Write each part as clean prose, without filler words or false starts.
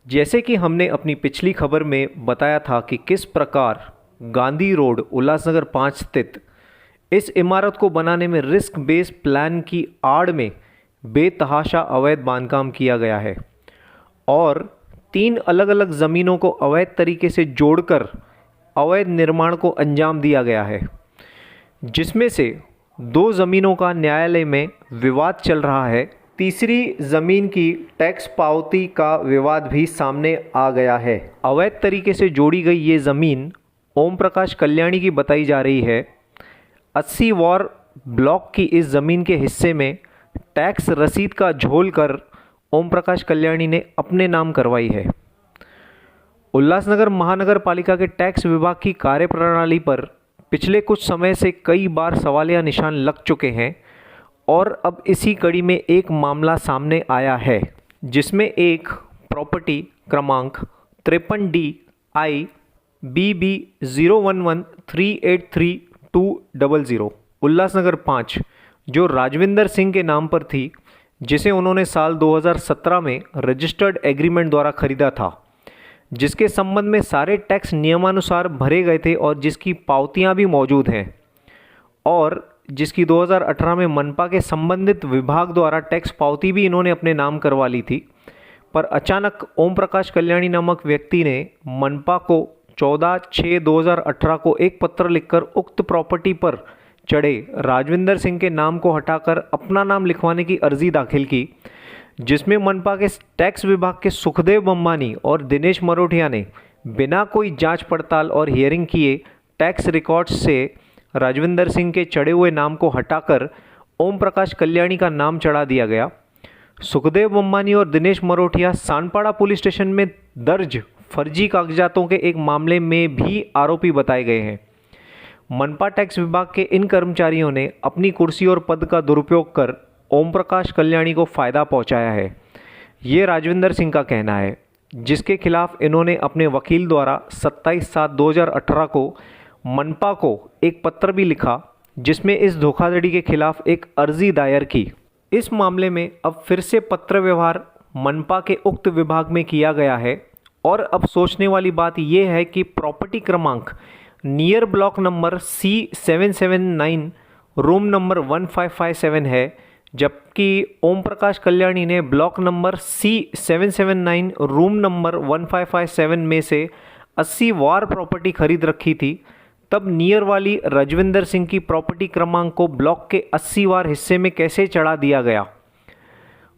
जैसे कि हमने अपनी पिछली खबर में बताया था कि किस प्रकार गांधी रोड उल्लासनगर 5 स्थित इस इमारत को बनाने में रिस्क बेस्ड प्लान की आड़ में बेतहाशा अवैध बांधकाम किया गया है और 3 अलग अलग ज़मीनों को अवैध तरीके से जोड़कर अवैध निर्माण को अंजाम दिया गया है, जिसमें से 2 ज़मीनों का न्यायालय में विवाद चल रहा है। तीसरी ज़मीन की टैक्स पावती का विवाद भी सामने आ गया है। अवैध तरीके से जोड़ी गई ये ज़मीन ओम प्रकाश कल्याणी की बताई जा रही है। 80 वार ब्लॉक की इस ज़मीन के हिस्से में टैक्स रसीद का झोल कर ओम प्रकाश कल्याणी ने अपने नाम करवाई है। उल्लासनगर महानगर पालिका के टैक्स विभाग की कार्यप्रणाली पर पिछले कुछ समय से कई बार सवालिया निशान लग चुके हैं और अब इसी कड़ी में एक मामला सामने आया है, जिसमें एक प्रॉपर्टी क्रमांक 53DI-BB 011383200 उल्लासनगर 5 जो राजविंदर सिंह के नाम पर थी, जिसे उन्होंने साल 2017 में रजिस्टर्ड एग्रीमेंट द्वारा खरीदा था, जिसके संबंध में सारे टैक्स नियमानुसार भरे गए थे और जिसकी पावतियां भी मौजूद हैं और जिसकी 2018 में मनपा के संबंधित विभाग द्वारा टैक्स पावती भी इन्होंने अपने नाम करवा ली थी। पर अचानक ओम प्रकाश कल्याणी नामक व्यक्ति ने मनपा को 14/6/2018 को एक पत्र लिखकर उक्त प्रॉपर्टी पर चढ़े राजविंदर सिंह के नाम को हटाकर अपना नाम लिखवाने की अर्जी दाखिल की, जिसमें मनपा के टैक्स विभाग के सुखदेव बम्बानी और दिनेश मरोठिया ने बिना कोई जांच पड़ताल और हियरिंग किए टैक्स रिकॉर्ड्स से राजविंदर सिंह के चढ़े हुए नाम को हटाकर ओम प्रकाश कल्याणी का नाम चढ़ा दिया गया। सुखदेव बम्बानी और दिनेश मरोठिया सानपाड़ा पुलिस स्टेशन में दर्ज फर्जी कागजातों के एक मामले में भी आरोपी बताए गए हैं। मनपा टैक्स विभाग के इन कर्मचारियों ने अपनी कुर्सी और पद का दुरुपयोग कर ओम प्रकाश कल्याणी को फ़ायदा पहुंचाया है, ये राजविंदर सिंह का कहना है, जिसके खिलाफ इन्होंने अपने वकील द्वारा 27/7/2018 को मनपा को एक पत्र भी लिखा, जिसमें इस धोखाधड़ी के खिलाफ एक अर्जी दायर की। इस मामले में अब फिर से पत्र व्यवहार मनपा के उक्त विभाग में किया गया है और अब सोचने वाली बात यह है कि प्रॉपर्टी क्रमांक near block number C779 room number 1557 है, जबकि ओम प्रकाश कल्याणी ने block number C779 room number 1557 में से 80 वार प्रॉपर्टी खरीद रखी थी। तब नियर वाली राजविंदर सिंह की प्रॉपर्टी क्रमांक को ब्लॉक के 80 वार हिस्से में कैसे चढ़ा दिया गया?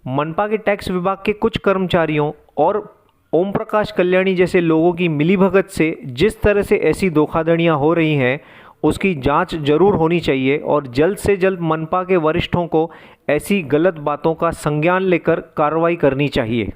मनपा के टैक्स विभाग के कुछ कर्मचारियों और ओम प्रकाश कल्याणी जैसे लोगों की मिलीभगत से जिस तरह से ऐसी धोखाधड़ियां हो रही हैं, उसकी जांच जरूर होनी चाहिए और जल्द से जल्द मनपा के वरिष्ठों को ऐसी गलत बातों का संज्ञान लेकर कार्रवाई करनी चाहिए।